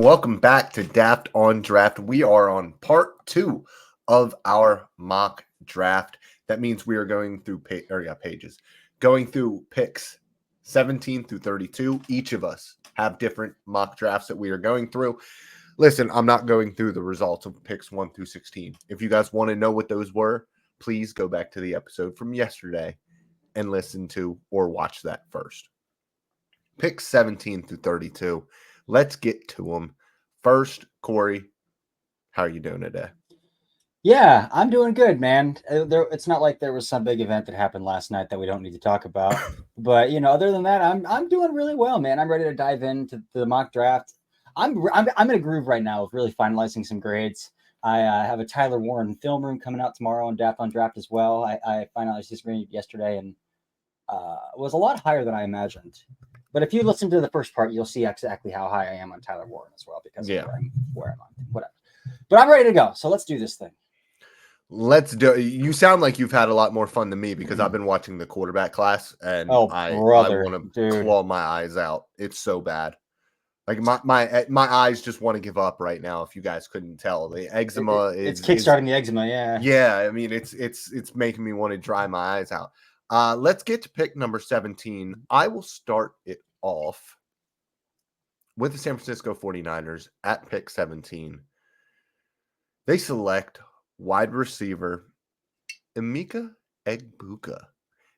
and welcome back to Daft on Draft. We are on part 2 of our mock draft. That means we are going through going through picks 17 through 32. Each of us have different mock drafts that we are going through. Listen, I'm not going through the results of picks 1 through 16. If you guys want to know what those were, please go back to the episode from yesterday and listen to or watch that first. Picks 17 through 32. Let's get to them. First, Cory, how are you doing today? Yeah, I'm doing good, man. It's not like there was some big event that happened last night that we don't need to talk about. But other than that, I'm doing really well, man. I'm ready to dive into the mock draft. I'm in a groove right now of really finalizing some grades. I have a Tyler Warren film room coming out tomorrow on Daft on Draft as well. I finalized his grade yesterday and was a lot higher than I imagined. But if you listen to the first part, you'll see exactly how high I am on Tyler Warren as well because of where I'm on. Whatever. But I'm ready to go. So let's do this thing. Let's do it. You sound like you've had a lot more fun than me because I've been watching the quarterback class and I want to claw my eyes out. It's so bad. Like my eyes just want to give up right now. If you guys couldn't tell, the eczema it's kickstarting the eczema. Yeah. I mean, it's making me want to dry my eyes out. Let's get to pick number 17. I will start it off with the San Francisco 49ers at pick 17. They select wide receiver Emeka Egbuka.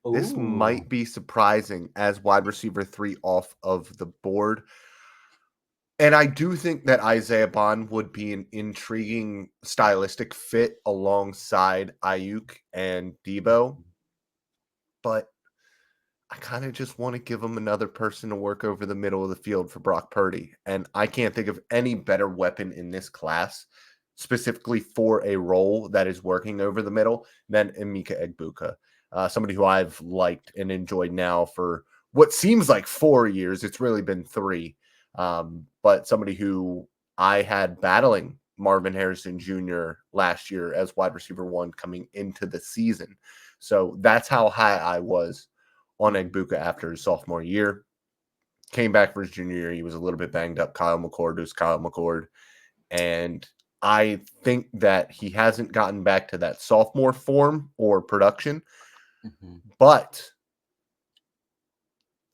Ooh. This might be surprising as wide receiver 3 off of the board. And I do think that Isaiah Bond would be an intriguing stylistic fit alongside Ayuk and Debo. But I kind of just want to give him another person to work over the middle of the field for Brock Purdy. And I can't think of any better weapon in this class specifically for a role that is working over the middle than Emeka Egbuka, somebody who I've liked and enjoyed now for what seems like 4 years. It's really been 3, but somebody who I had battling Marvin Harrison Jr. last year as wide receiver 1 coming into the season. So that's how high I was on Egbuka after his sophomore year. Came back for his junior year. He was a little bit banged up. Kyle McCord. And I think that he hasn't gotten back to that sophomore form or production. Mm-hmm. But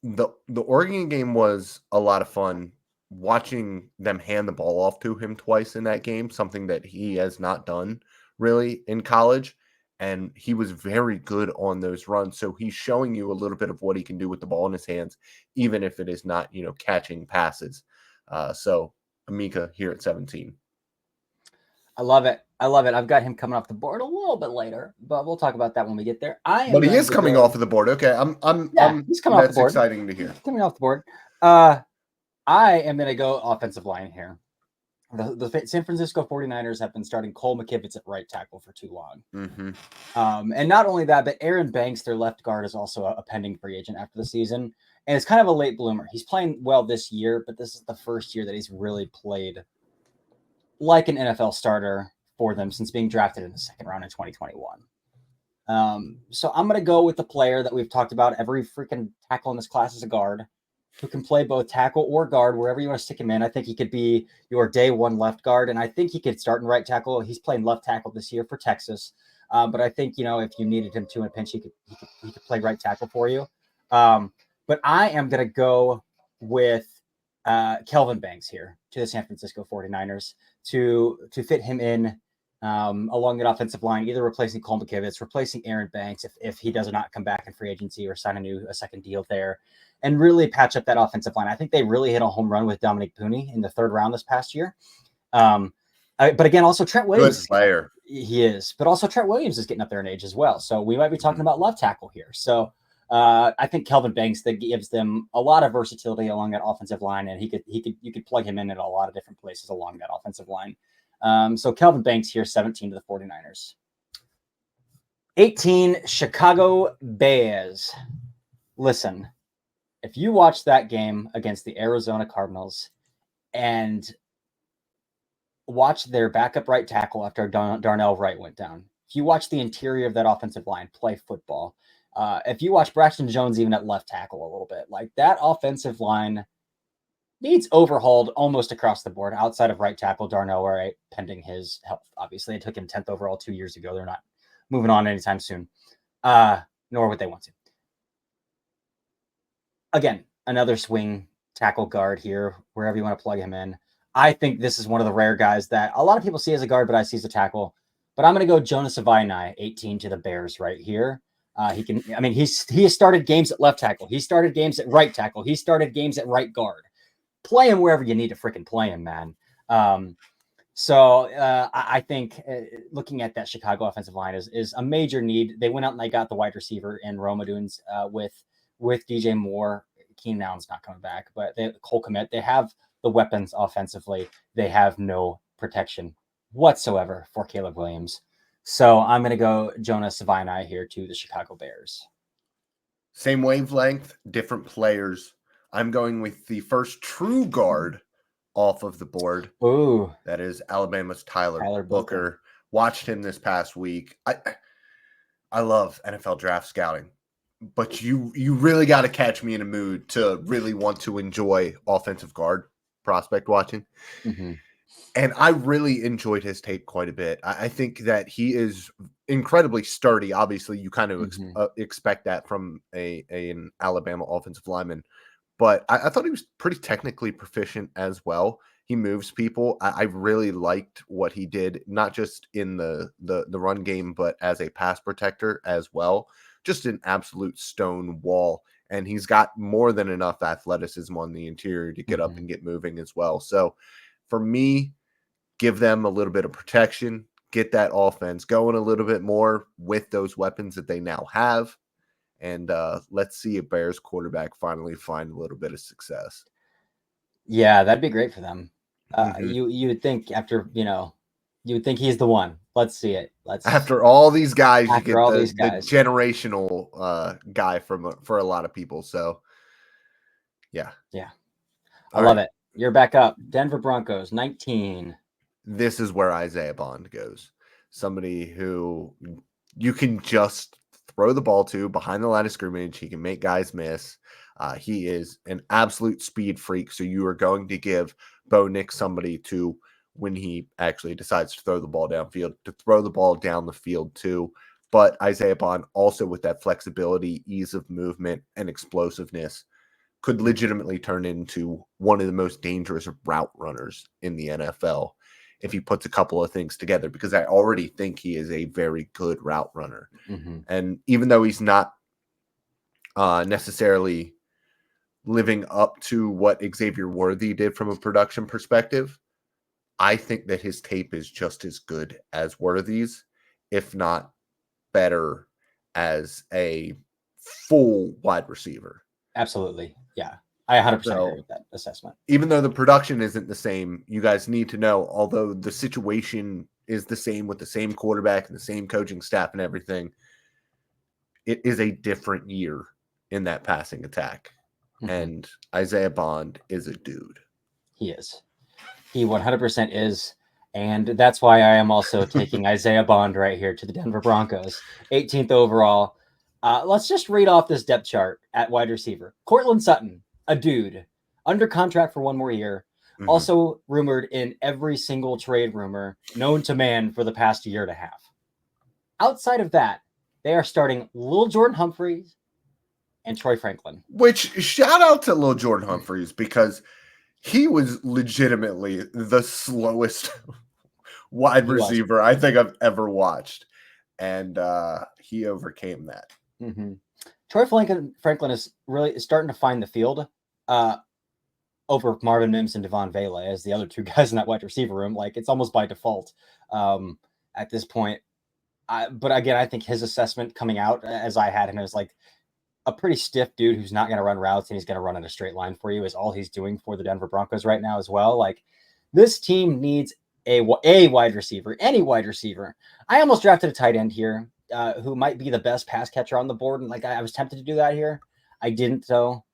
the Oregon game was a lot of fun. Watching them hand the ball off to him twice in that game, something that he has not done really in college. And he was very good on those runs. So he's showing you a little bit of what he can do with the ball in his hands, even if it is not, catching passes. So Emeka here at 17. I love it. I've got him coming off the board a little bit later, but we'll talk about that when we get there. But he is coming off of the board. Okay, he's coming off the board. That's exciting to hear. Coming off the board. I am going to go offensive line here. The San Francisco 49ers have been starting Cole McKivitz at right tackle for too long. Mm-hmm. And not only that, but Aaron Banks, their left guard, is also a pending free agent after the season. And it's kind of a late bloomer. He's playing well this year, but this is the first year that he's really played like an NFL starter for them since being drafted in the second round in 2021. So I'm going to go with the player that we've talked about. Every freaking tackle in this class is a guard who can play both tackle or guard, wherever you want to stick him in. I think he could be your day one left guard, and I think he could start in right tackle. He's playing left tackle this year for Texas, but I think, if you needed him to in a pinch, he could play right tackle for you. But I am going to go with Kelvin Banks here to the San Francisco 49ers to fit him in along that offensive line, either replacing Cole McKivitz, replacing Aaron Banks if he does not come back in free agency or sign a second deal there, and really patch up that offensive line. I think they really hit a home run with Dominic Pooney in the third round this past year. But again, also Trent Williams. Good player. He is. But also Trent Williams is getting up there in age as well. So we might be talking about left tackle here. So I think Kelvin Banks, that gives them a lot of versatility along that offensive line, and you could plug him in at a lot of different places along that offensive line. So Kelvin Banks here, 17 to the 49ers. 18, Chicago Bears. Listen, if you watch that game against the Arizona Cardinals and watch their backup right tackle after Darnell Wright went down, if you watch the interior of that offensive line play football, if you watch Braxton Jones even at left tackle a little bit, like that offensive line needs overhauled almost across the board, outside of right tackle Darnell Wright, pending his health. Obviously, they took him 10th overall 2 years ago. They're not moving on anytime soon, nor would they want to. Again, another swing tackle guard here, wherever you want to plug him in. I think this is one of the rare guys that a lot of people see as a guard, but I see as a tackle. But I'm going to go Jonas Avainai, 18 to the Bears right here. He has started games at left tackle. He started games at right tackle. He started games at right guard. Play him wherever you need to freaking play him, man. I think looking at that Chicago offensive line is a major need. They went out and they got the wide receiver in Roma Dunes with DJ Moore. Keenan Allen's not coming back, but Cole Kmet, they have the weapons offensively. They have no protection whatsoever for Caleb Williams. So I'm going to go Jonas Avainai here to the Chicago Bears. Same wavelength, different players. I'm going with the first true guard off of the board. Ooh. That is Alabama's Tyler Booker. Watched him this past week. I love NFL draft scouting, but you really got to catch me in a mood to really want to enjoy offensive guard prospect watching. Mm-hmm. And I really enjoyed his tape quite a bit. I think that he is incredibly sturdy. Obviously, you kind of expect that from an Alabama offensive lineman. But I thought he was pretty technically proficient as well. He moves people. I really liked what he did, not just in the run game, but as a pass protector as well. Just an absolute stone wall. And he's got more than enough athleticism on the interior to get up and get moving as well. So for me, give them a little bit of protection, get that offense going a little bit more with those weapons that they now have. And let's see a Bears quarterback finally find a little bit of success. Yeah, that'd be great for them. You would think you would think he's the one. Let's see it. After all these guys, you get the generational guy for a lot of people. So, yeah. I love it. You're back up. Denver Broncos, 19. This is where Isaiah Bond goes. Somebody who you can just throw the ball to behind the line of scrimmage. He can make guys miss. He is an absolute speed freak. So you are going to give Bo Nix somebody to, when he actually decides to throw the ball downfield, to throw the ball down the field too. But Isaiah Bond also with that flexibility, ease of movement, and explosiveness could legitimately turn into one of the most dangerous route runners in the NFL if he puts a couple of things together, because I already think he is a very good route runner. And even though he's not necessarily living up to what Xavier Worthy did from a production perspective, I think that his tape is just as good as Worthy's, if not better, as a full wide receiver. Absolutely. Yeah. I 100% agree with that assessment. Even though the production isn't the same, you guys need to know, although the situation is the same with the same quarterback and the same coaching staff and everything, it is a different year in that passing attack. And Isaiah Bond is a dude. He is. He 100% is. And that's why I am also taking Isaiah Bond right here to the Denver Broncos, 18th overall. Let's just read off this depth chart at wide receiver. Cortland Sutton, a dude, under contract for one more year. Also rumored in every single trade rumor known to man for the past year and a half. Outside of that, they are starting Lil Jordan Humphreys and Troy Franklin. Which, shout out to Lil Jordan Humphreys, because he was legitimately the slowest wide receiver I think I've ever watched. And he overcame that. Troy Franklin is really starting to find the field over Marvin Mims and Devon Vela as the other two guys in that wide receiver room. Like, it's almost by default at this point. But again, I think his assessment coming out as I had him is like a pretty stiff dude who's not going to run routes and he's going to run in a straight line for you is all he's doing for the Denver Broncos right now as well. Like, this team needs a wide receiver, any wide receiver. I almost drafted a tight end here who might be the best pass catcher on the board. And like, I was tempted to do that here. I didn't though.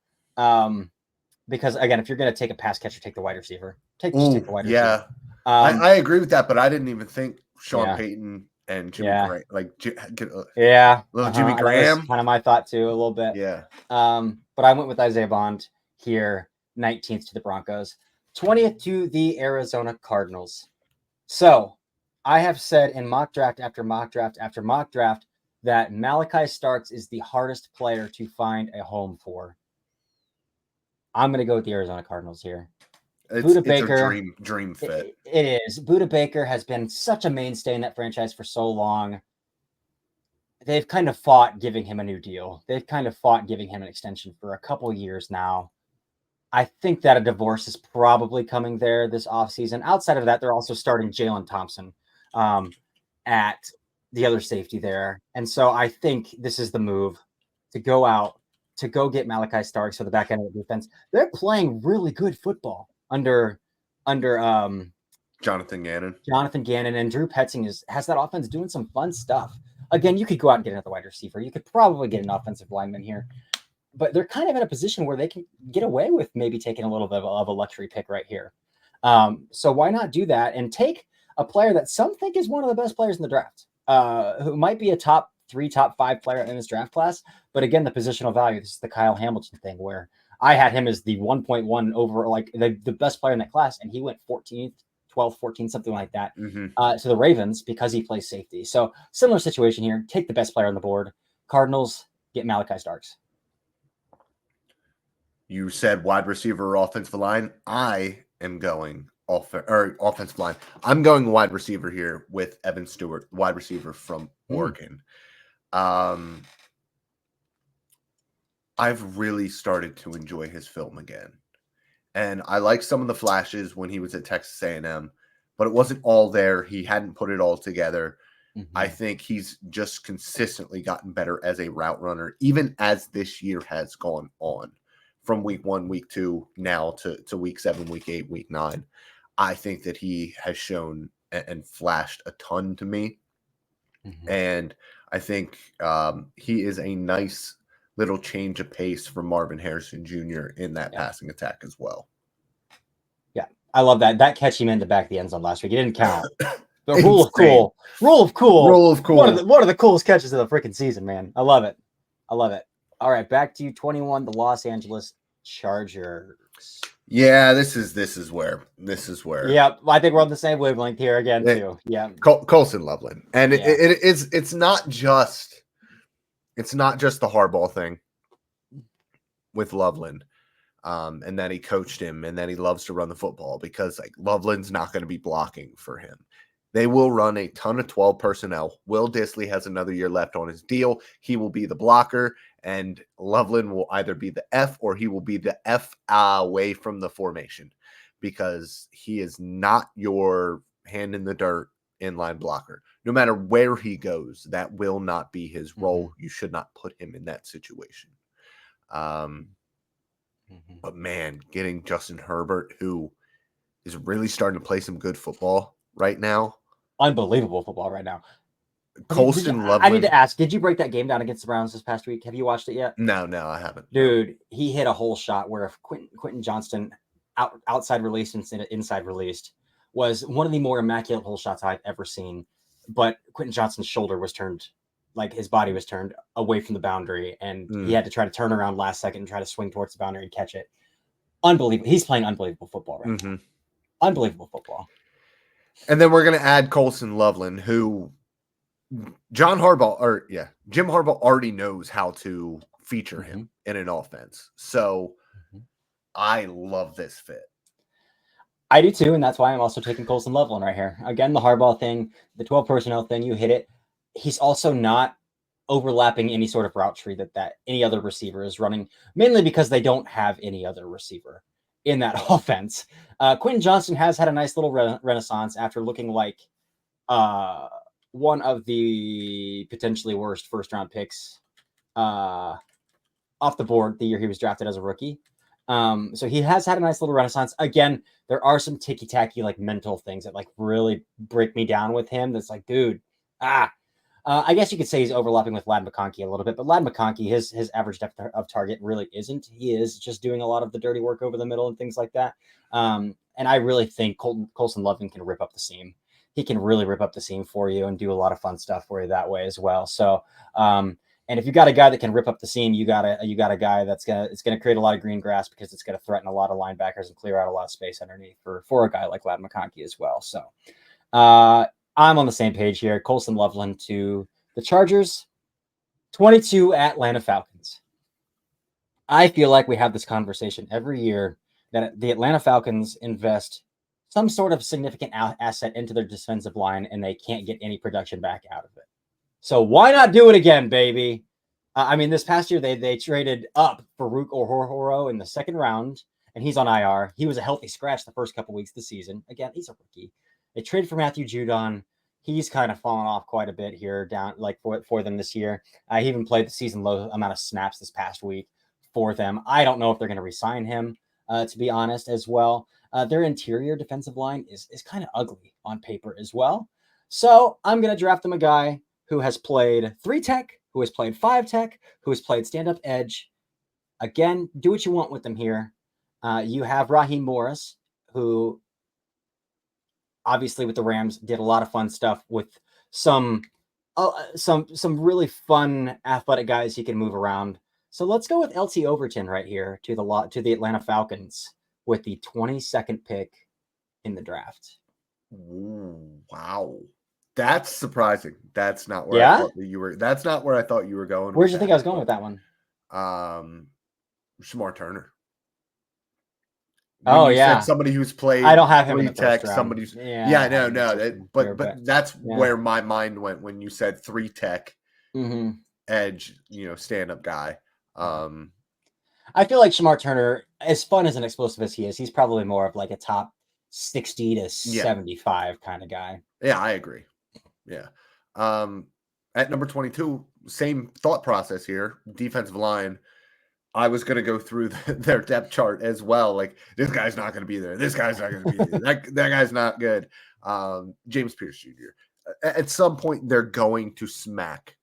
Because again, if you're going to take a pass catcher, take the wide receiver. Take the wide receiver. Yeah. I agree with that, but I didn't even think Sean Payton and Jimmy Graham, little Jimmy Graham. Kind of my thought too, a little bit. Yeah. But I went with Isaiah Bond here. 19th to the Broncos, 20th to the Arizona Cardinals. So I have said in mock draft after mock draft after mock draft that Malachi Starks is the hardest player to find a home for. I'm going to go with the Arizona Cardinals here. It's a dream fit. It is. Budda Baker has been such a mainstay in that franchise for so long. They've kind of fought giving him a new deal. They've kind of fought giving him an extension for a couple years now. I think that a divorce is probably coming there this offseason. Outside of that, they're also starting Jalen Thompson at the other safety there. And so I think this is the move to go out, to go get Malachi Starks for the back end of the defense. They're playing really good football under Jonathan Gannon. And Drew Petzing has that offense doing some fun stuff. Again, you could go out and get another wide receiver. You could probably get an offensive lineman here. But they're kind of in a position where they can get away with maybe taking a little bit of a luxury pick right here. So why not do that and take a player that some think is one of the best players in the draft, who might be a top 3, top 5 player in this draft class. But again, the positional value, this is the Kyle Hamilton thing where I had him as the 1.1 over, like the best player in that class, and he went 14th, 12, 14, something like that, to the Ravens because he plays safety. So similar situation here. Take the best player on the board. Cardinals, get Malachi Starks. You said wide receiver or offensive line. I am going offensive line. I'm going wide receiver here with Evan Stewart, wide receiver from Oregon. I've really started to enjoy his film again. And I like some of the flashes when he was at Texas A&M, but it wasn't all there. He hadn't put it all together. I think he's just consistently gotten better as a route runner, even as this year has gone on. From week 1, week 2, now to week 7, week 8, week 9. I think that he has shown and flashed a ton to me. And I think he is a nice little change of pace for Marvin Harrison Jr. in that passing attack as well. Yeah, I love that. That catch he meant to back the end zone last week. It didn't count. The rule of cool. One of the coolest catches of the freaking season, man. I love it. All right, back to you. 21, the Los Angeles Chargers. Yeah, this is where. Yeah, I think we're on the same wavelength here again too. Yeah, Colson Loveland, and it's not just the hardball thing with Loveland, and that he coached him, and that he loves to run the football, because like Loveland's not going to be blocking for him. They will run a ton of 12 personnel. Will Dissly has another year left on his deal. He will be the blocker, and Loveland will either be the F or he will be the F away from the formation, because he is not your hand in the dirt inline blocker. No matter where he goes, that will not be his role. You should not put him in that situation. But man, getting Justin Herbert, who is really starting to play some good football right now. Unbelievable football right now. Colston Loveland. I need to ask, did you break that game down against the Browns this past week? Have you watched it yet? No, I haven't. Dude, he hit a whole shot where if Quentin Johnston outside released instead of inside released was one of the more immaculate whole shots I've ever seen. But Quentin Johnston's shoulder was turned, like his body was turned away from the boundary, and he had to try to turn around last second and try to swing towards the boundary and catch it. Unbelievable. He's playing unbelievable football right now. Unbelievable football. And then we're going to add Colson Loveland, who Jim Harbaugh already knows how to feature him in an offense. So I love this fit. I do too, and that's why I'm also taking Colson Loveland right here. Again, the Harbaugh thing, the 12 personnel thing, you hit it. He's also not overlapping any sort of route tree that any other receiver is running, mainly because they don't have any other receiver in that offense. Quentin Johnston has had a nice little renaissance after looking like one of the potentially worst first-round picks off the board the year he was drafted as a rookie. So he has had a nice little renaissance. Again, there are some ticky-tacky like mental things that like really break me down with him. That's like, dude, I guess you could say he's overlapping with Ladd McConkey a little bit, but Ladd McConkey, his average depth of target really isn't. He is just doing a lot of the dirty work over the middle and things like that. And I really think Colson Loveland can rip up the seam. He can really rip up the seam for you and do a lot of fun stuff for you that way as well. So And if you got a guy that can rip up the seam, you got a guy it's gonna create a lot of green grass because it's gonna threaten a lot of linebackers and clear out a lot of space underneath for a guy like Ladd McConkey as well. So I'm on the same page here. Colson Loveland to the Chargers, 22 Atlanta Falcons. I feel like we have this conversation every year that the Atlanta Falcons invest some sort of significant asset into their defensive line and they can't get any production back out of it. So why not do it again, baby? I mean, this past year they traded up for Rook Orhoro in the second round, and he's on IR. He was a healthy scratch the first couple weeks of the season. Again, he's a rookie. They traded for Matthew Judon. He's kind of fallen off quite a bit here, down like for them this year. He even played the season low amount of snaps this past week for them. I don't know if they're going to re-sign him, to be honest, as well. Their interior defensive line is kind of ugly on paper as well. So I'm going to draft them a guy who has played 3 tech, who has played 5 tech, who has played stand-up edge. Again, do what you want with them here. You have Raheem Morris, who obviously with the Rams did a lot of fun stuff with some really fun athletic guys he can move around. So let's go with LT Overton right here to the Atlanta Falcons with the 22nd pick in the draft. Ooh, wow. That's surprising. That's not where I thought that you were. That's not where I thought you were going. Where did you think I was going with that one? Shamar Turner. Said somebody who's played. I don't have him in the tech. First round. Somebody who's but that's where my mind went when you said 3 tech, edge, stand up guy. I feel like Shamar Turner, as fun as an explosive as he is, he's probably more of like a top 60 to 75 kind of guy. Yeah, I agree. Yeah. At number 22, same thought process here. Defensive line. I was going to go through their depth chart as well. Like, this guy's not going to be there. This guy's not going to be there. That guy's not good. James Pierce Jr. At some point, they're going to smack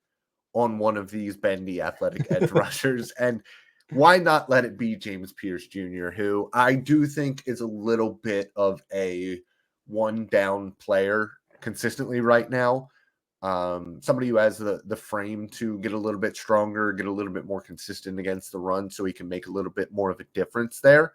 on one of these bendy athletic edge rushers. And why not let it be James Pierce Jr., who I do think is a little bit of a one-down player consistently right now. Somebody who has the frame to get a little bit stronger, get a little bit more consistent against the run so he can make a little bit more of a difference there.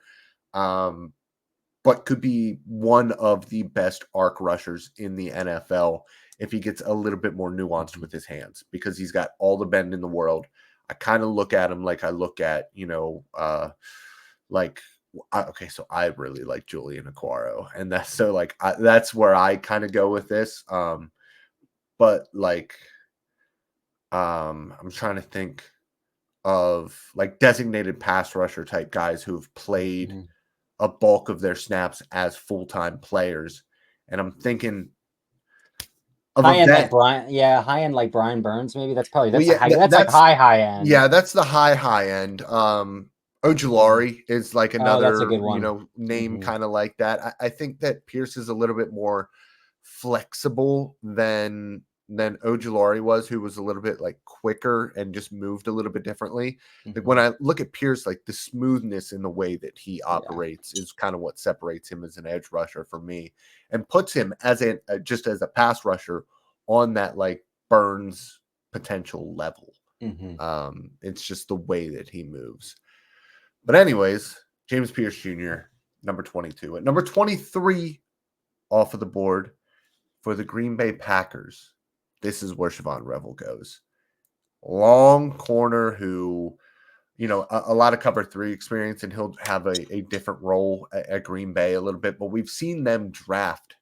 But could be one of the best arc rushers in the NFL if he gets a little bit more nuanced with his hands, because he's got all the bend in the world. I kind of look at him like I look at, so I really like Julian Aquaro, and that's where I kind of go with this. But I'm trying to think of like designated pass rusher type guys who've played a bulk of their snaps as full-time players. And I'm thinking of high end like Brian Burns, maybe. That's probably that's high end. Yeah, that's the high end. Ojulari is like another that's a good one. Name kind of like that. I think that Pierce is a little bit more flexible than Ojulari was, who was a little bit like quicker and just moved a little bit differently. Like when I look at Pierce, like the smoothness in the way that he operates is kind of what separates him as an edge rusher for me, and puts him as just as a pass rusher on that like Burns potential level. It's just the way that he moves. But anyways, James Pierce Jr., number 22. At number 23 off of the board for the Green Bay Packers, this is where Siobhan Revel goes. Long corner who, a lot of cover 3 experience, and he'll have a different role at Green Bay a little bit. But we've seen them draft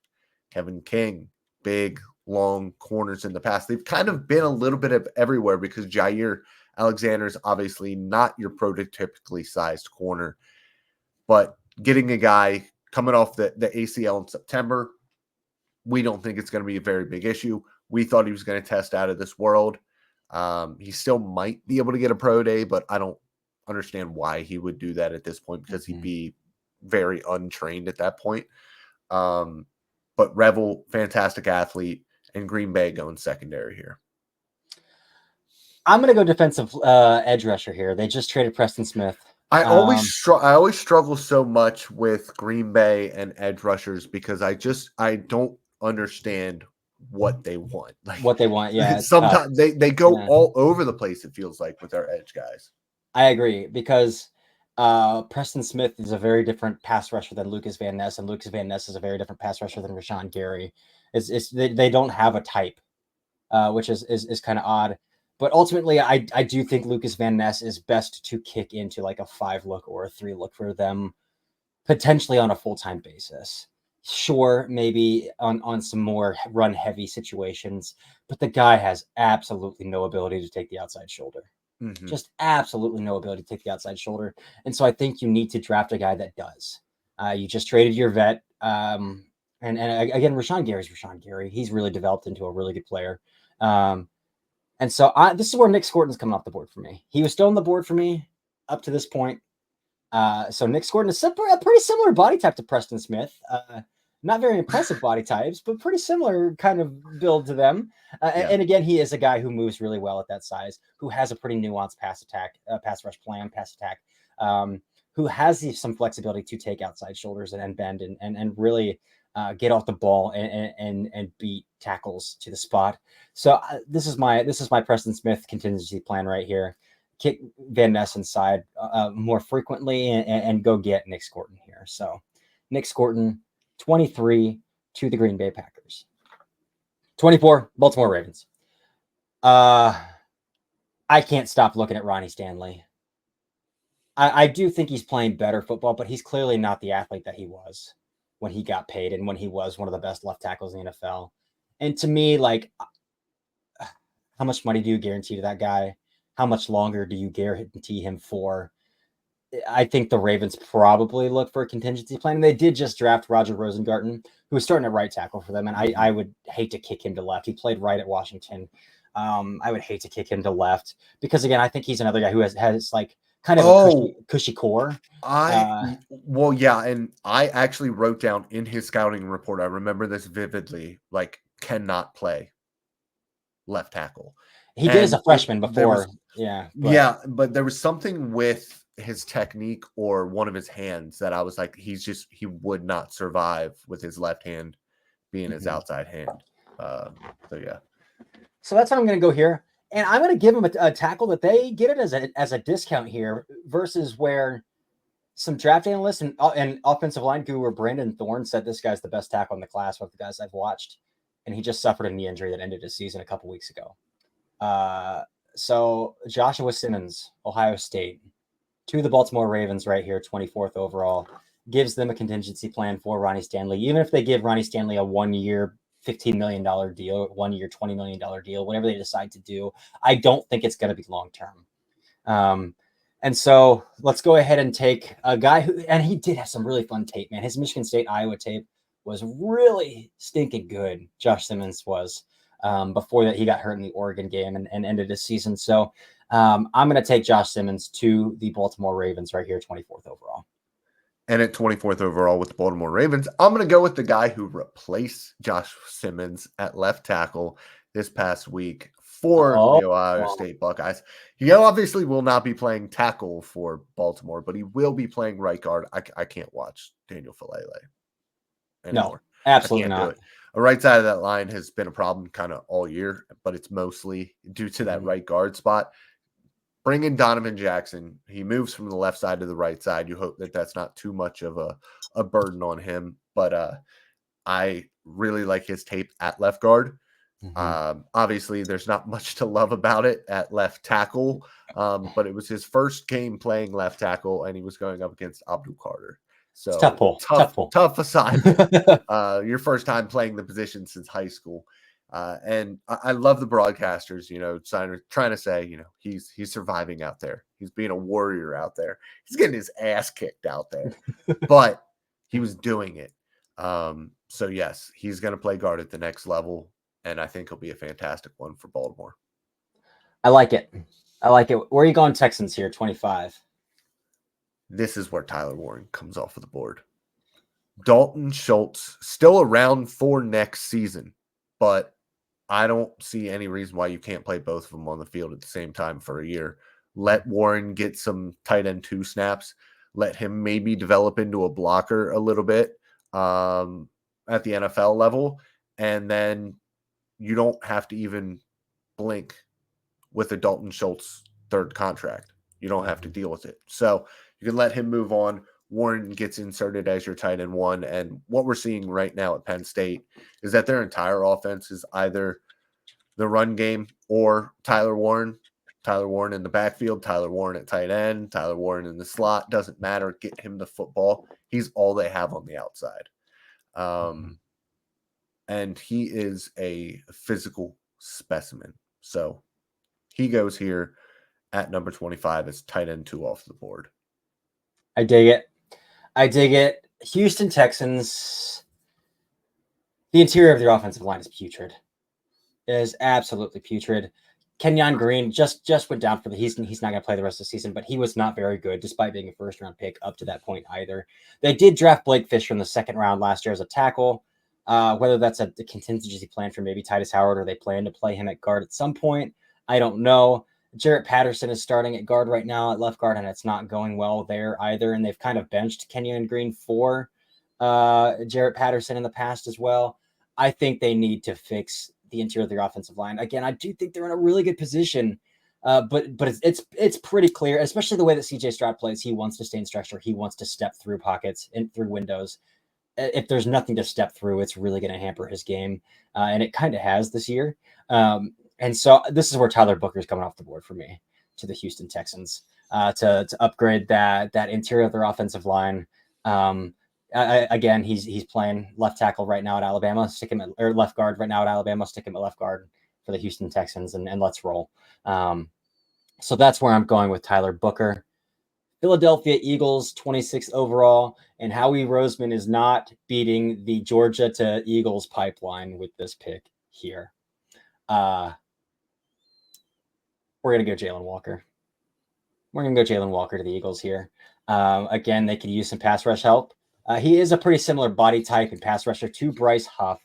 Kevin King, big, long corners in the past. They've kind of been a little bit of everywhere because Jair Alexander is obviously not your prototypically sized corner. But getting a guy coming off the ACL in September, we don't think it's going to be a very big issue. We thought he was going to test out of this world. He still might be able to get a pro day, but I don't understand why he would do that at this point, because he'd be very untrained at that point. But Revel, fantastic athlete, and Green Bay going secondary here. I'm going to go defensive edge rusher here. They just traded Preston Smith. I always struggle so much with Green Bay and edge rushers because I don't understand what they want. Like what they want. Yeah, it's tough. sometimes they go Yeah. all over the place, it feels like, with our edge guys. I agree because Preston Smith is a very different pass rusher than Lucas Van Ness, and Lucas Van Ness is a very different pass rusher than Rashawn Gary. They don't have a type, which is kind of odd. But ultimately, I do think Lucas Van Ness is best to kick into like a 5-look or a 3-look for them, potentially on a full-time basis. Sure, maybe on some more run-heavy situations, but the guy has absolutely no ability to take the outside shoulder. Mm-hmm. Just absolutely no ability to take the outside shoulder. And so I think you need to draft a guy that does. You just traded your vet. And again, Rashawn Gary's Rashawn Gary. He's really developed into a really good player. And so this is where Nick Scorton's coming off the board for me. He was still on the board for me up to this point. So Nick Scorton is a pretty similar body type to Preston Smith. Not very impressive body types, but pretty similar kind of build to them. And again, he is a guy who moves really well at that size, who has a pretty nuanced pass rush plan, pass attack, who has some flexibility to take outside shoulders and bend and really get off the ball and beat tackles to the spot. So this is my Preston Smith contingency plan right here. Kick Van Ness inside more frequently and go get Nick Scorton here. So Nick Scorton, 23 to the Green Bay Packers. 24, Baltimore Ravens. I can't stop looking at Ronnie Stanley. I do think he's playing better football, but he's clearly not the athlete that he was when he got paid and when he was one of the best left tackles in the NFL. And to me, like, how much money do you guarantee to that guy? How much longer do you guarantee him for? I think the Ravens probably look for a contingency plan. And they did just draft Roger Rosengarten, who was starting at right tackle for them. And I would hate to kick him to left. He played right at Washington. I would hate to kick him to left because, again, I think he's another guy who has like kind of a cushy core. Well, yeah. And I actually wrote down in his scouting report, I remember this vividly, like, cannot play left tackle. He did as a freshman before. But there was something with his technique or one of his hands that I was like, he would not survive with his left hand being his outside hand. So that's how I'm going to go here. And I'm going to give him a tackle that they get it as a discount here versus where some draft analysts and offensive line guru Brandon Thorne said this guy's the best tackle in the class, one of the guys I've watched. And he just suffered a knee injury that ended his season a couple weeks ago. So Joshua Simmons, Ohio State, to the Baltimore Ravens right here, 24th overall, gives them a contingency plan for Ronnie Stanley. Even if they give Ronnie Stanley a 1-year, $15 million deal, 1-year, $20 million deal, whatever they decide to do, I don't think it's going to be long-term. And so let's go ahead and take a guy who, and he did have some really fun tape, man. His Michigan State, Iowa tape was really stinking good. Josh Simmons was. Before that, he got hurt in the Oregon game and ended his season. So I'm going to take Josh Simmons to the Baltimore Ravens right here, 24th overall. And at 24th overall with the Baltimore Ravens, I'm going to go with the guy who replaced Josh Simmons at left tackle this past week for the Ohio State Buckeyes. He obviously will not be playing tackle for Baltimore, but he will be playing right guard. I can't watch Daniel Falele anymore. No, absolutely not. The right side of that line has been a problem kind of all year, but it's mostly due to that right guard spot. Bring in Donovan Jackson. He moves from the left side to the right side. You hope that that's not too much of a burden on him. But I really like his tape at left guard. Obviously, there's not much to love about it at left tackle, but it was his first game playing left tackle, and he was going up against Abdul Carter. So tough assignment. Your first time playing the position since high school. And I love the broadcasters, trying to say, he's surviving out there. He's being a warrior out there. He's getting his ass kicked out there, but he was doing it. So yes, he's going to play guard at the next level. And I think he'll be a fantastic one for Baltimore. I like it. Where are you going, Texans here? 25. This is where Tyler Warren comes off of the board. Dalton Schultz still around for next season, but I don't see any reason why you can't play both of them on the field at the same time for a year. Let Warren get some tight end 2 snaps. Let him maybe develop into a blocker a little bit at the NFL level. And then you don't have to even blink with a Dalton Schultz third contract. You don't have to deal with it. So you can let him move on. Warren gets inserted as your tight end one. And what we're seeing right now at Penn State is that their entire offense is either the run game or Tyler Warren. Tyler Warren in the backfield, Tyler Warren at tight end, Tyler Warren in the slot. Doesn't matter. Get him the football. He's all they have on the outside. And he is a physical specimen. So he goes here at number 25 as tight end 2 off the board. I dig it. Houston Texans. The interior of their offensive line is putrid. It is absolutely putrid. Kenyon Green just went down for he's not going to play the rest of the season, but he was not very good despite being a first-round pick up to that point either. They did draft Blake Fisher in the second round last year as a tackle. Whether that's a contingency plan for maybe Titus Howard or they plan to play him at guard at some point, I don't know. Jarrett Patterson is starting at guard right now at left guard, and it's not going well there either. And they've kind of benched Kenyon Green for Jarrett Patterson in the past as well. I think they need to fix the interior of their offensive line. Again, I do think they're in a really good position, but it's pretty clear, especially the way that CJ Stroud plays. He wants to stay in structure. He wants to step through pockets and through windows. If there's nothing to step through, it's really going to hamper his game, and it kind of has this year. And so this is where Tyler Booker is coming off the board for me to the Houston Texans to upgrade that interior of their offensive line. Again, he's playing left tackle right now at Alabama. Stick him or left guard right now at Alabama. Stick him at left guard for the Houston Texans, and let's roll. So that's where I'm going with Tyler Booker. Philadelphia Eagles, 26th overall, and Howie Roseman is not beating the Georgia to Eagles pipeline with this pick here. We're going to go Jalen Walker. We're going to go Jalen Walker to the Eagles here. Again, they could use some pass rush help. He is a pretty similar body type and pass rusher to Bryce Huff,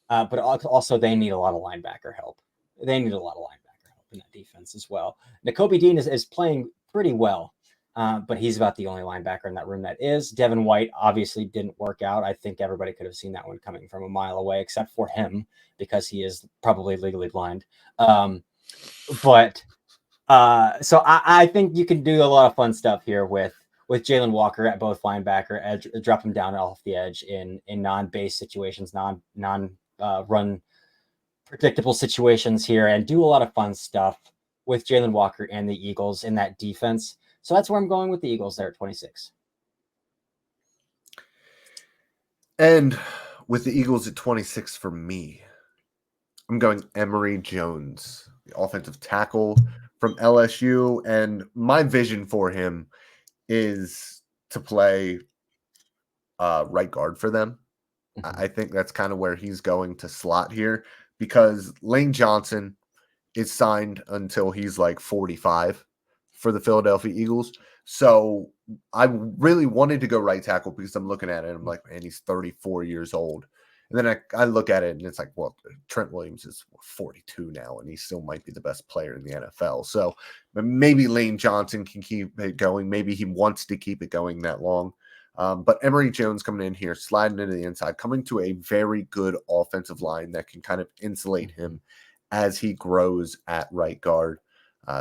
but also they need a lot of linebacker help. They need a lot of linebacker help in that defense as well. Nakobe Dean is playing pretty well, but he's about the only linebacker in that room that is. Devin White obviously didn't work out. I think everybody could have seen that one coming from a mile away, except for him, because he is probably legally blind. So I think you can do a lot of fun stuff here with Jalen Walker at both linebacker edge, drop him down off the edge in non-base situations, non-run predictable situations here, and do a lot of fun stuff with Jalen Walker and the Eagles in that defense. So that's where I'm going with the Eagles there at 26. And with the Eagles at 26 for me, I'm going Emory Jones, the offensive tackle from LSU. And my vision for him is to play right guard for them. Mm-hmm. I think that's kind of where he's going to slot here, because Lane Johnson is signed until he's like 45 for the Philadelphia Eagles. So I really wanted to go right tackle because I'm looking at it and I'm like, man, he's 34 years old. And then I look at it and it's like, well, Trent Williams is 42 now and he still might be the best player in the NFL. So maybe Lane Johnson can keep it going. Maybe he wants to keep it going that long. But Emory Jones coming in here, sliding into the inside, coming to a very good offensive line that can kind of insulate him as he grows at right guard.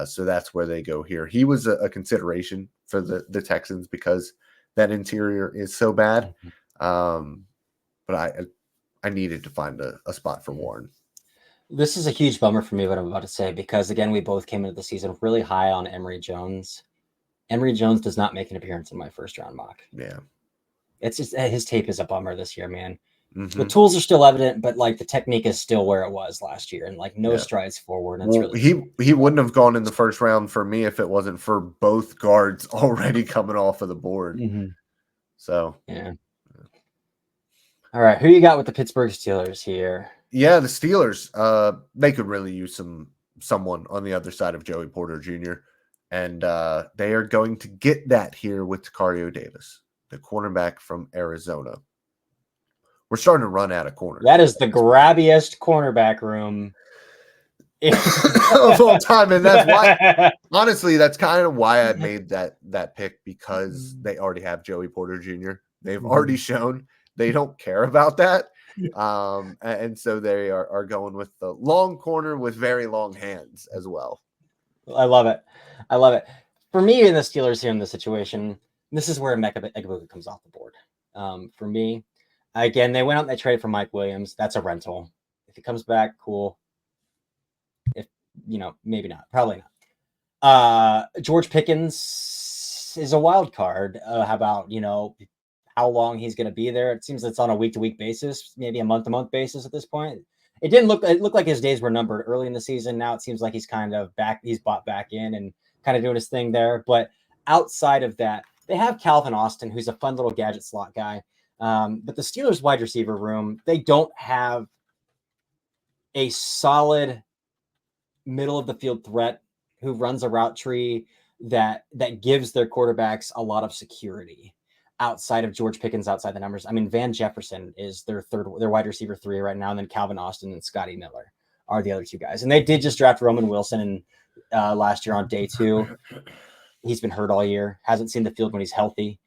So that's where they go here. He was a consideration for the Texans because that interior is so bad. But I needed to find a spot for Warren. This is a huge bummer for me, what I'm about to say, because, again, we both came into the season really high on Emory Jones. Emory Jones does not make an appearance in my first-round mock. Yeah. It's just his tape is a bummer this year, man. Mm-hmm. The tools are still evident, but, like, the technique is still where it was last year and, like, no strides forward. Well, really he wouldn't have gone in the first round for me if it wasn't for both guards already coming off of the board. Mm-hmm. So, yeah. All right, who you got with the Pittsburgh Steelers here? Yeah, the Steelers, they could really use someone on the other side of Joey Porter Jr., and they are going to get that here with Tacario Davis, the cornerback from Arizona. We're starting to run out of corners. That is the grabbiest cornerback room of all time, and that's why. Honestly, that's kind of why I made that pick, because they already have Joey Porter Jr. They've already shown they don't care about that. And so they are going with the long corner with very long hands as well. I love it. I love it. For me and the Steelers here in this situation, this is where Emeka Egbuka comes off the board. For me, again, they went out and they traded for Mike Williams. That's a rental. If he comes back, cool. If maybe not, probably not. George Pickens is a wild card. How about how long he's going to be there? It seems it's on a week-to-week basis, maybe a month-to-month basis at this point. It looked like his days were numbered early in the season. Now it seems like he's kind of back. He's bought back in and kind of doing his thing there. But outside of that, they have Calvin Austin, who's a fun little gadget slot guy. But the Steelers wide receiver room, they don't have a solid middle of the field threat who runs a route tree that gives their quarterbacks a lot of security outside of George Pickens, outside the numbers. I mean, Van Jefferson is their wide receiver 3 right now. And then Calvin Austin and Scotty Miller are the other 2 guys. And they did just draft Roman Wilson last year on day 2. He's been hurt all year, hasn't seen the field when he's healthy.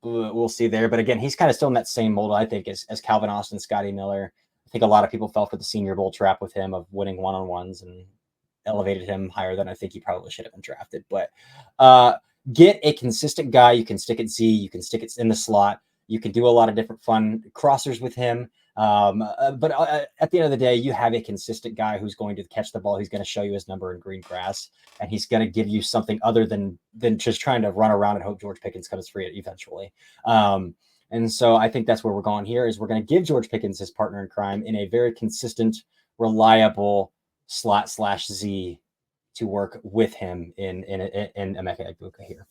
We'll see there. But again, he's kind of still in that same mold, I think, as Calvin Austin, Scotty Miller. I think a lot of people fell for the Senior Bowl trap with him of winning one-on-ones and elevated him higher than I think he probably should have been drafted. But get a consistent guy. You can stick it Z. You can stick it in the slot. You can do a lot of different fun crossers with him. But at the end of the day, you have a consistent guy who's going to catch the ball. He's going to show you his number in green grass, and he's going to give you something other than just trying to run around and hope George Pickens comes free eventually. And so I think that's where we're going here is we're going to give George Pickens his partner in crime in a very consistent, reliable slot/Z to work with him in Emeka Egbuka here.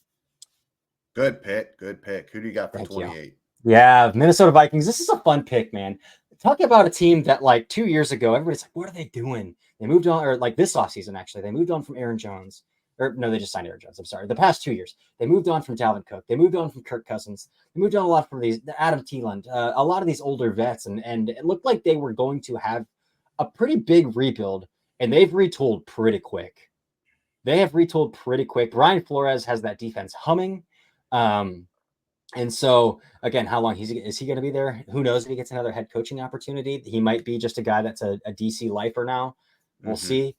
Good pick. Good pick. Who do you got for 28? You. Yeah, Minnesota Vikings. This is a fun pick, man. Talk about a team that like 2 years ago, everybody's like, what are they doing? They moved on, or like this offseason, actually, they moved on from Aaron Jones. Or no, they just signed Aaron Jones. I'm sorry. The past 2 years, they moved on from Dalvin Cook. They moved on from Kirk Cousins. They moved on a lot from these Adam Thielen, a lot of these older vets, and it looked like they were going to have a pretty big rebuild, and they've retooled pretty quick. Brian Flores has that defense humming. And so again, how long is he going to be there? Who knows if he gets another head coaching opportunity? He might be just a guy that's a DC lifer now. We'll see.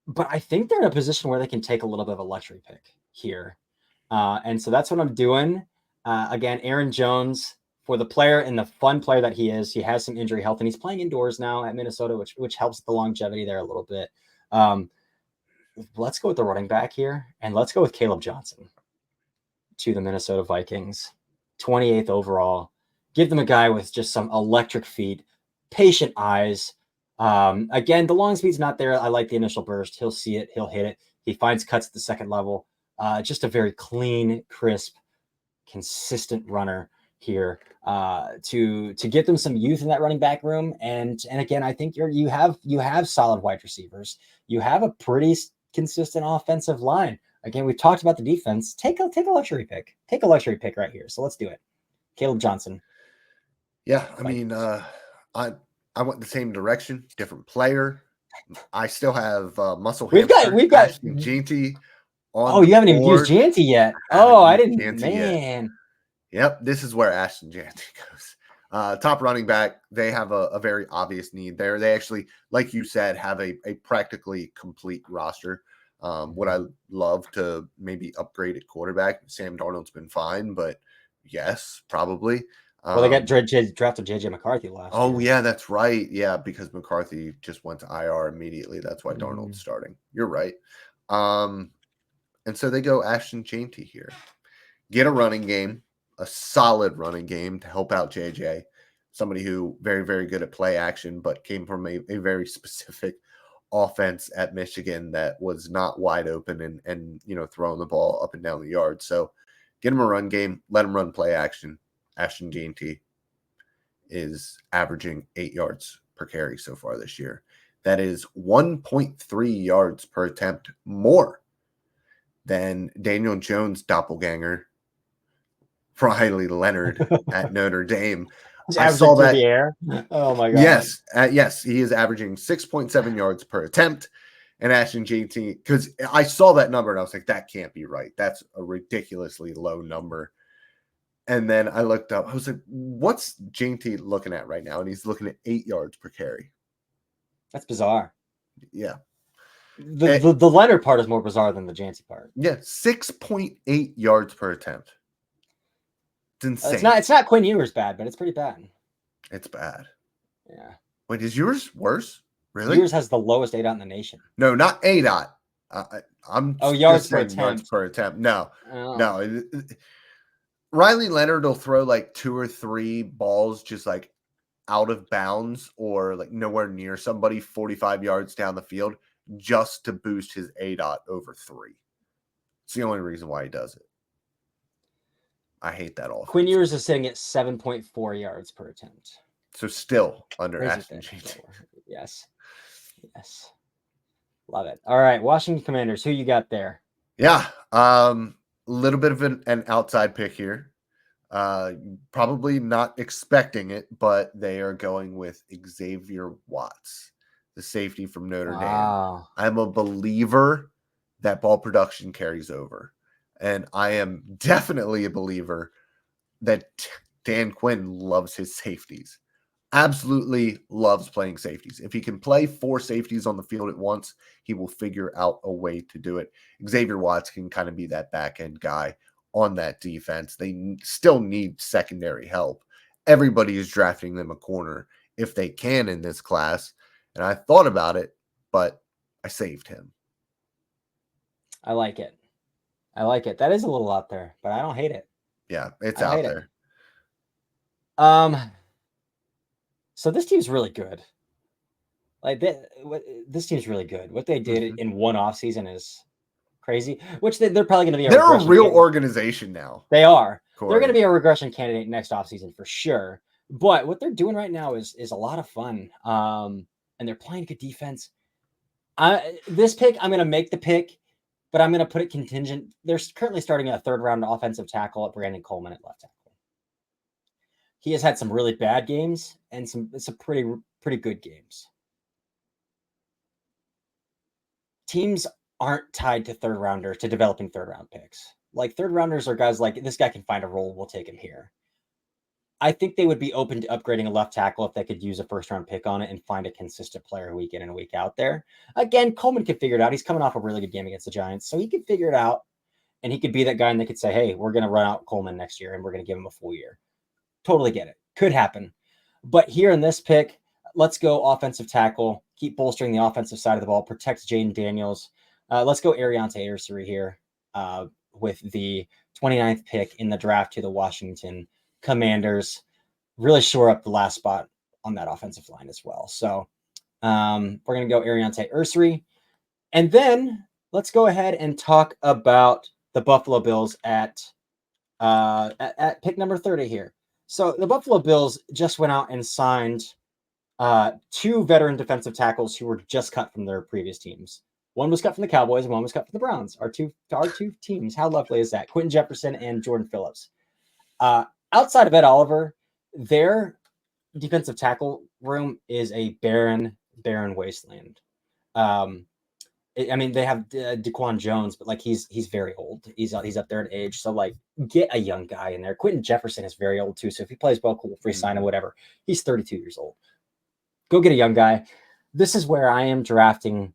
But I think they're in a position where they can take a little bit of a luxury pick here. And so that's what I'm doing. Again, Aaron Jones, for the player and the fun player that he is, he has some injury health, and he's playing indoors now at Minnesota, which helps the longevity there a little bit. Let's go with the running back here, and let's go with Caleb Johnson to the Minnesota Vikings, 28th overall. Give them a guy with just some electric feet, patient eyes. Again, the long speed's not there. I like the initial burst. He'll see it. He'll hit it. He finds cuts at the second level. Just a very clean, crisp, consistent runner here to get them some youth in that running back room. And again, I think you have solid wide receivers. You have a pretty consistent offensive line. Again, we've talked about the defense. Take a luxury pick. Take a luxury pick right here. So let's do it. Caleb Johnson. Yeah, I mean, I went the same direction, different player. I still have Muscle. We've got Jeanty on. Oh, you haven't even used Jeanty yet. I didn't. Man. Yep, this is where Ashton Jeanty goes. Top running back. They have a very obvious need there. They actually, like you said, have a practically complete roster. Would I love to maybe upgrade at quarterback? Sam Darnold's been fine, but yes, probably. Well, they got drafted J.J. McCarthy last year. Oh, yeah, that's right. Yeah, because McCarthy just went to IR immediately. That's why Darnold's starting. You're right. And so they go Ashton Jeanty here. Get a running game, a solid running game to help out JJ. Somebody who very, very good at play action, but came from a very specific offense at Michigan that was not wide open and throwing the ball up and down the yard. So get him a run game, let him run play action. Ashton Jeanty is averaging 8 yards per carry so far this year. That is 1.3 yards per attempt more than Daniel Jones' doppelganger, Riley Leonard at Notre Dame. I saw that. The air. Oh my God. Yes, he is averaging 6.7 yards per attempt. And Ashton Jeanty, because I saw that number and I was like, that can't be right. That's a ridiculously low number. And then I looked up. I was like, what's JT looking at right now? And he's looking at 8 yards per carry. That's bizarre. Yeah. The lighter part is more bizarre than the Jancy part. Yeah, 6.8 yards per attempt. It's insane. It's not Quinn Ewers bad, but it's pretty bad. It's bad. Yeah. Wait, is yours worse? Really? Ewers has the lowest ADOT in the nation. No, not ADOT. I'm yards per saying attempt. yards per attempt. No, oh. no. Riley Leonard will throw like 2 or 3 balls just like out of bounds or like nowhere near somebody 45 yards down the field just to boost his ADOT over 3. It's the only reason why he does it. I hate that offense. Quinn Ewers is sitting at 7.4 yards per attempt. So still under Crazy Ashton JT. Yes. Love it. All right, Washington Commanders. Who you got there? Yeah, little bit of an outside pick here. Probably not expecting it, but they are going with Xavier Watts, the safety from Notre Dame. I'm a believer that ball production carries over. And I am definitely a believer that Dan Quinn loves his safeties. Absolutely loves playing safeties. If he can play 4 safeties on the field at once, he will figure out a way to do it. Xavier Watts can kind of be that back end guy on that defense. They still need secondary help. Everybody is drafting them a corner if they can in this class. And I thought about it, but I saved him. I like it. That is a little out there, but I don't hate it. Yeah, it's out there. So this team's really good. Like this team's really good. What they did in one offseason is crazy. Which they're probably going to be. They're a real organization now. They are. Corey. They're going to be a regression candidate next offseason for sure. But what they're doing right now is a lot of fun. And they're playing good defense. This pick, I'm going to make the pick, but I'm going to put it contingent. They're currently starting a 3rd round offensive tackle at Brandon Coleman at left tackle. He has had some really bad games and some pretty good games. Teams aren't tied to developing 3rd round picks. Like 3rd rounders are guys like, this guy can find a role, we'll take him here. I think they would be open to upgrading a left tackle if they could use a 1st round pick on it and find a consistent player week in and week out there. Again, Coleman could figure it out. He's coming off a really good game against the Giants, so he could figure it out. And he could be that guy and they could say, hey, we're going to run out Coleman next year and we're going to give him a full year. Totally get it. Could happen. But here in this pick, let's go offensive tackle. Keep bolstering the offensive side of the ball. Protect Jaden Daniels. Let's go Ariante Ursery here with the 29th pick in the draft to the Washington Commanders. Really shore up the last spot on that offensive line as well. So we're going to go Ariante Ursery. And then let's go ahead and talk about the Buffalo Bills at pick number 30 here. So the Buffalo Bills just went out and signed 2 veteran defensive tackles who were just cut from their previous teams. One was cut from the Cowboys and one was cut from the Browns. Our two teams. How lovely is that? Quentin Jefferson and Jordan Phillips. Outside of Ed Oliver, their defensive tackle room is a barren wasteland. I mean, they have Daquan Jones, but like he's very old. He's up there in age. So like, get a young guy in there. Quentin Jefferson is very old too. So if he plays well, cool, free sign or whatever. He's 32 years old. Go get a young guy. This is where I am drafting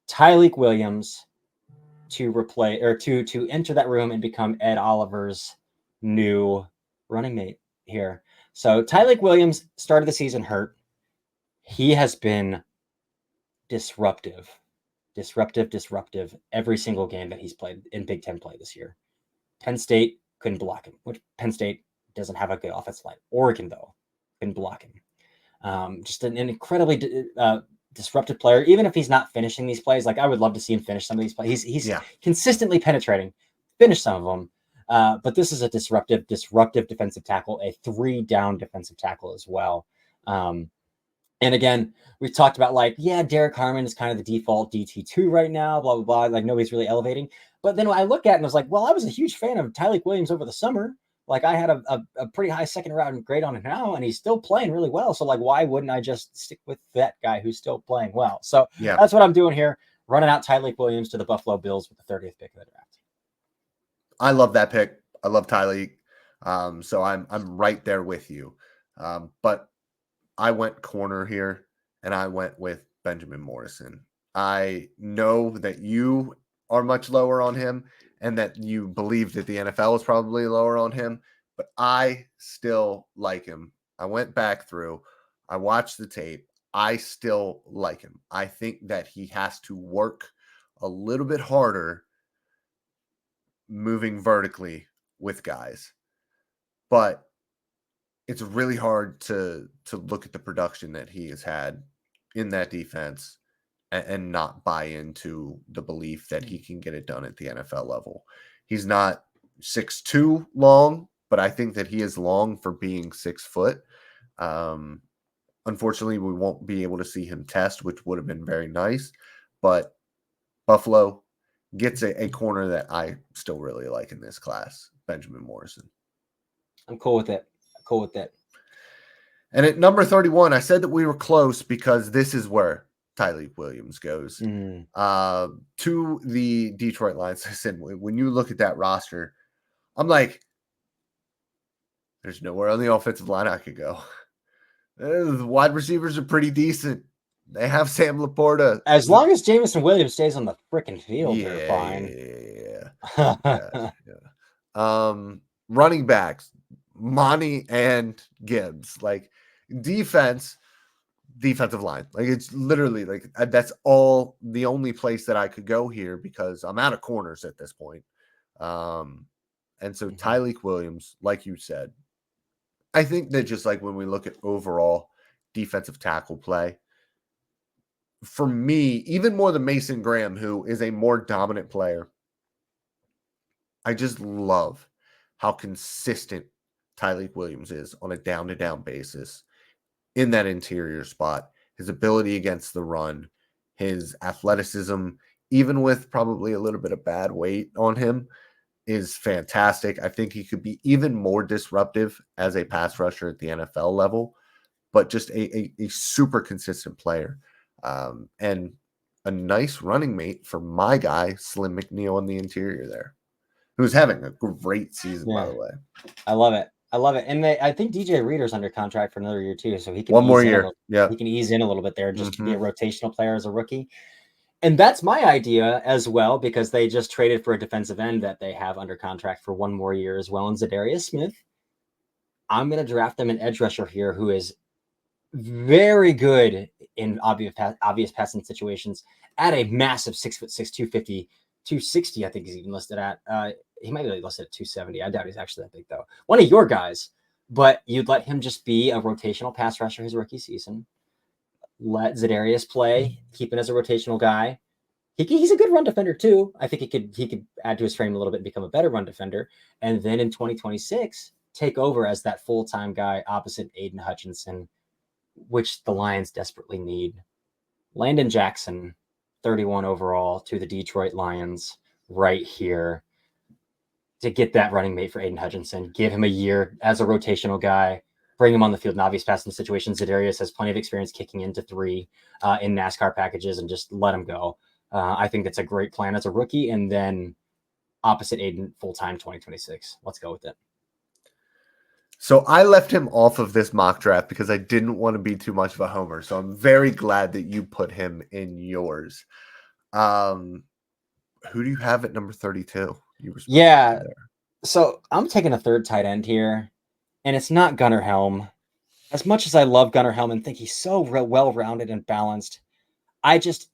Tyleik Williams to replace or to enter that room and become Ed Oliver's new running mate here. So Tyleik Williams started the season hurt. He has been disruptive every single game that he's played in Big Ten play this year. Penn State couldn't block him, which Penn State doesn't have a good offensive line. Oregon, though, couldn't block him. Just an incredibly disruptive player. Even if he's not finishing these plays, like I would love to see him finish some of these plays. He's consistently penetrating, finish some of them. But this is a disruptive defensive tackle, a 3-down defensive tackle as well. And again, we've talked about like, Derek Harmon is kind of the default DT2 right now, blah, blah, blah. Like nobody's really elevating. But then I look at it and I was like, well, I was a huge fan of Tyleik Williams over the summer. Like I had a pretty high 2nd round grade on him now, and he's still playing really well. So like, why wouldn't I just stick with that guy who's still playing well? So that's what I'm doing here, running out Tyleik Williams to the Buffalo Bills with the 30th pick of the draft. I love that pick. I love Tyleik. So I'm right there with you. But I went corner here, and I went with Benjamin Morrison. I know that you are much lower on him, and that you believe that the NFL is probably lower on him, but I still like him. I went back through, I watched the tape. I still like him. I think that he has to work a little bit harder moving vertically with guys. But it's really hard to look at the production that he has had in that defense and not buy into the belief that he can get it done at the NFL level. He's not 6'2" long, but I think that he is long for being 6 foot. Um, Unfortunately, we won't be able to see him test, which would have been very nice. But Buffalo gets a corner that I still really like in this class, Benjamin Morrison. I'm cool with it. Cool with it. And at number 31, I said that we were close because this is where Tyreek Williams goes to the Detroit Lions. I said, when you look at that roster, I'm like, there's nowhere on the offensive line I could go. The wide receivers are pretty decent. They have Sam Laporta. As long as Jameson Williams stays on the freaking field, they're fine. Yeah. Running backs, Monty and Gibbs. Like defensive line. Like it's literally like that's all the only place that I could go here because I'm out of corners at this point. And so Tyreek Williams, like you said, I think that just like when we look at overall defensive tackle play, for me, even more than Mason Graham, who is a more dominant player, I just love how consistent Tyreek Williams is on a down-to-down basis in that interior spot. His ability against the run, his athleticism, even with probably a little bit of bad weight on him, is fantastic. I think he could be even more disruptive as a pass rusher at the NFL level, but just a super consistent player. And a nice running mate for my guy, Slim McNeil, on the interior there, who's having a great season, by the way. I love it. I love it. And I think DJ Reader's under contract for another year too, so he can one more year. Yeah, he can ease in a little bit there, just to be a rotational player as a rookie. And that's my idea as well, because they just traded for a defensive end that they have under contract for one more year as well, in Zadarius Smith. I'm going to draft them an edge rusher here who is very good in obvious passing situations at a massive 6'6", 250, 260. I think he's even listed at. He might be listed at 270. I doubt he's actually that big though. One of your guys, but you'd let him just be a rotational pass rusher his rookie season. Let Zadarius play, keep him as a rotational guy. He's a good run defender too. I think he could add to his frame a little bit and become a better run defender. And then in 2026, take over as that full-time guy opposite Aiden Hutchinson, which the Lions desperately need. Landon Jackson, 31 overall to the Detroit Lions right here to get that running mate for Aiden Hutchinson. Give him a year as a rotational guy. Bring him on the field in obvious passing situations. Zadarius has plenty of experience kicking into three in NASCAR packages, and just let him go. I think that's a great plan as a rookie. And then opposite Aiden full-time 2026. Let's go with it. So I left him off of this mock draft because I didn't want to be too much of a homer. So I'm very glad that you put him in yours. Who do you have at number 32? Yeah. So I'm taking a third tight end here, and it's not Gunnar Helm. As much as I love Gunnar Helm and think he's so well-rounded and balanced,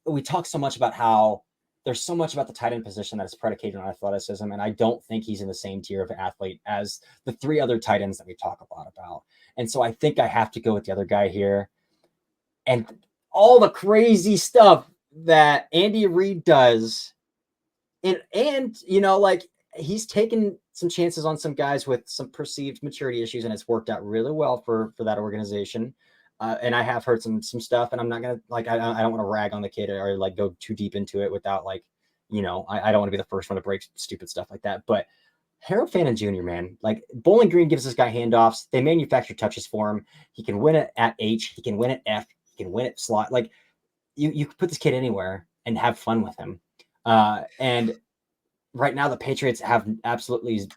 we talk so much about how there's so much about the tight end position that is predicated on athleticism, and I don't think he's in the same tier of athlete as the three other tight ends that we talk a lot about. And so I think I have to go with the other guy here. And all the crazy stuff that Andy Reid does, and you know, like, he's taken some chances on some guys with some perceived maturity issues, and it's worked out really well for that organization. And I have heard some stuff, and I'm not gonna I don't want to rag on the kid or like go too deep into it without I don't want to be the first one to break stupid stuff like that. But Harold Fannin Jr., man, like Bowling Green gives this guy handoffs. They manufacture touches for him. He can win it at H. He can win it F. He can win it slot. Like you could put this kid anywhere and have fun with him. And right now the Patriots have absolutely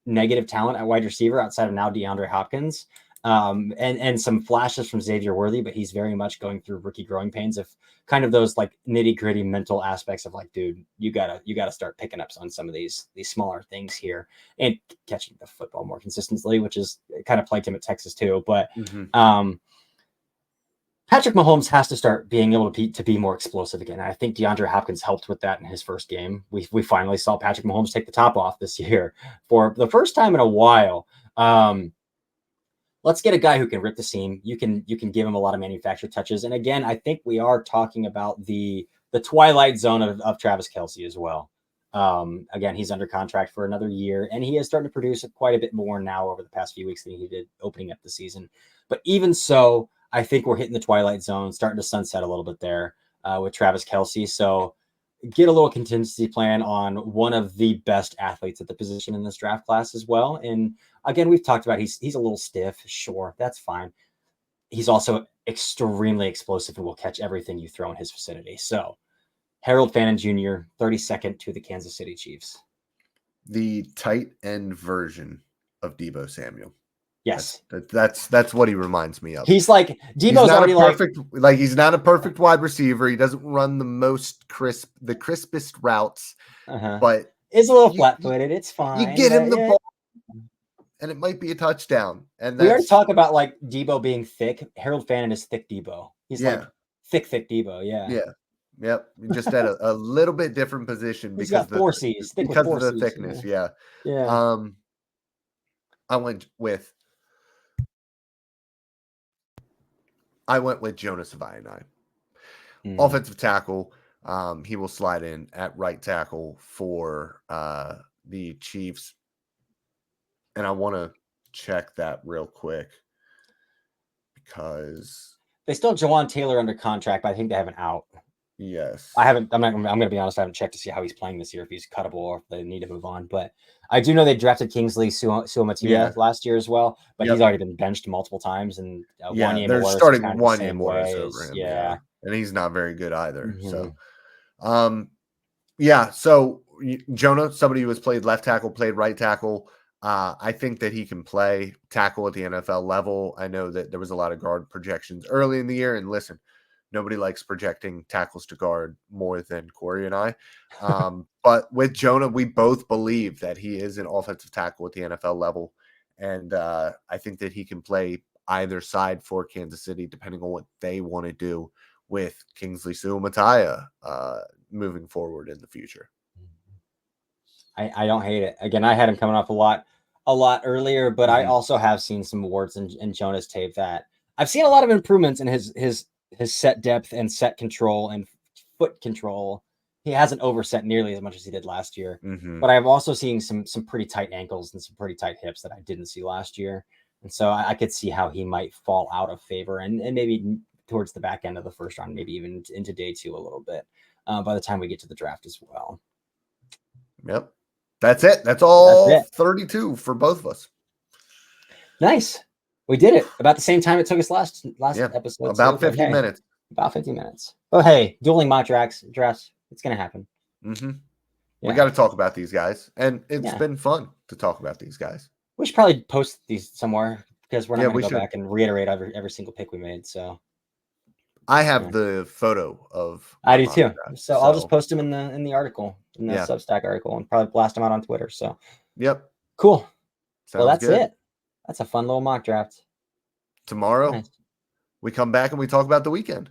negative talent at wide receiver outside of now DeAndre Hopkins. And some flashes from Xavier Worthy, but he's very much going through rookie growing pains of kind of those like nitty gritty mental aspects of like, dude, you gotta start picking up on some of these smaller things here and catching the football more consistently, which is kind of plagued him at Texas too. But Patrick Mahomes has to start being able to be more explosive again. I think DeAndre Hopkins helped with that in his first game. We finally saw Patrick Mahomes take the top off this year for the first time in a while. Let's get a guy who can rip the seam. You can give him a lot of manufactured touches. And again, I think we are talking about the twilight zone of Travis Kelce as well. Again, he's under contract for another year, and he is starting to produce quite a bit more now over the past few weeks than he did opening up the season. But even so, I think we're hitting the twilight zone, starting to sunset a little bit there with Travis Kelce. So get a little contingency plan on one of the best athletes at the position in this draft class as well. And again, we've talked about he's a little stiff. Sure, that's fine. He's also extremely explosive and will catch everything you throw in his vicinity. So Harold Fannin Jr., 32nd to the Kansas City Chiefs. The tight end version of Deebo Samuel. Yes, that's what he reminds me of. He's like Deebo's already perfect, like he's not a perfect wide receiver. He doesn't run the crispest routes, but is a little flat-footed. It's fine. You get him the ball, and it might be a touchdown. And we already talk about like Deebo being thick. Harold Fannin is thick Deebo. He's like thick Deebo. Yeah. Yep. Just at a little bit different position because of the thickness. Yeah. I went with Jonas Avianai. Offensive tackle. He will slide in at right tackle for the Chiefs. And I want to check that real quick because they still have Jawan Taylor under contract, but I think they have an out. Yes. I'm going to be honest. I haven't checked to see how he's playing this year, if he's cuttable or if they need to move on. But I do know they drafted Kingsley Suamataia last year as well, but he's already been benched multiple times. And they're starting Wanya Morris over him. Yeah. And he's not very good either. So, So Jonah, somebody who has played left tackle, played right tackle. I think that he can play tackle at the NFL level. I know that there was a lot of guard projections early in the year. And listen, nobody likes projecting tackles to guard more than Cory and I. But with Jonah, we both believe that he is an offensive tackle at the NFL level. And I think that he can play either side for Kansas City, depending on what they want to do with Kingsley Suamataia moving forward in the future. I don't hate it. Again, I had him coming off a lot earlier, but I also have seen some awards in Jonah's tape that I've seen a lot of improvements in his set depth and set control and foot control. He hasn't overset nearly as much as he did last year, but I've also seen some pretty tight ankles and some pretty tight hips that I didn't see last year. And so I could see how he might fall out of favor and maybe towards the back end of the first round, maybe even into day 2 a little bit by the time we get to the draft as well. Yep. That's it. That's all 32 for both of us. Nice. We did it about the same time it took us last episode. About 50 minutes. About 50 minutes. Oh, hey, dueling mock drafts. It's going to happen. We got to talk about these guys. And it's been fun to talk about these guys. We should probably post these somewhere because we're not going to go back and reiterate every single pick we made. So I have the photo of. I do too. So I'll just post them in the article, in the Substack article, and probably blast them out on Twitter. So cool. Well, that's it. That's a fun little mock draft. Tomorrow, we come back and we talk about the weekend.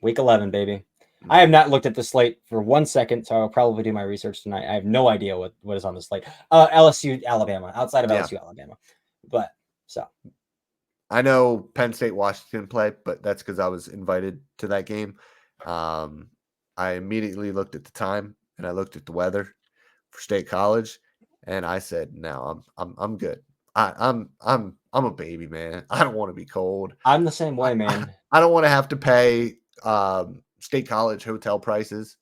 Week 11, baby. I have not looked at the slate for 1 second, so I'll probably do my research tonight. I have no idea what is on the slate. LSU, Alabama, outside of LSU, Alabama. But so. I know Penn State, Washington play, but that's because I was invited to that game. I immediately looked at the time and I looked at the weather for State College, and I said, "No, I'm good. I'm a baby, man. I don't want to be cold. I'm the same way, man. I don't want to have to pay State College hotel prices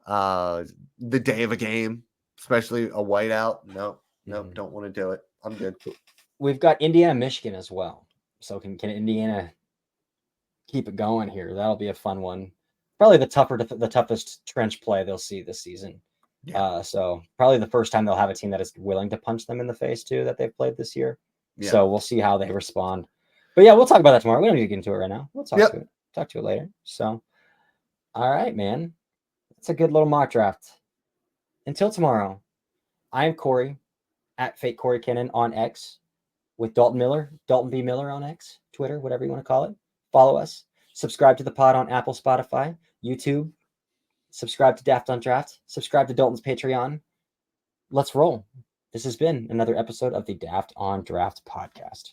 the day of a game, especially a whiteout. No, don't want to do it. I'm good." We've got Indiana, Michigan as well. So can Indiana keep it going here? That'll be a fun one. Probably the toughest trench play they'll see this season. Yeah. So probably the first time they'll have a team that is willing to punch them in the face too that they've played this year. Yeah. So we'll see how they respond. But yeah, we'll talk about that tomorrow. We don't need to get into it right now. We'll talk Yep. to it. Talk to it later. So, all right, man. It's a good little mock draft. Until tomorrow, I am Cory at Fake Cory Kinnan on X with Dalton Miller, Dalton B. Miller on X, Twitter, whatever you want to call it. Follow us. Subscribe to the pod on Apple, Spotify, YouTube. Subscribe to Daft on Draft. Subscribe to Dalton's Patreon. Let's roll. This has been another episode of the Daft on Draft podcast.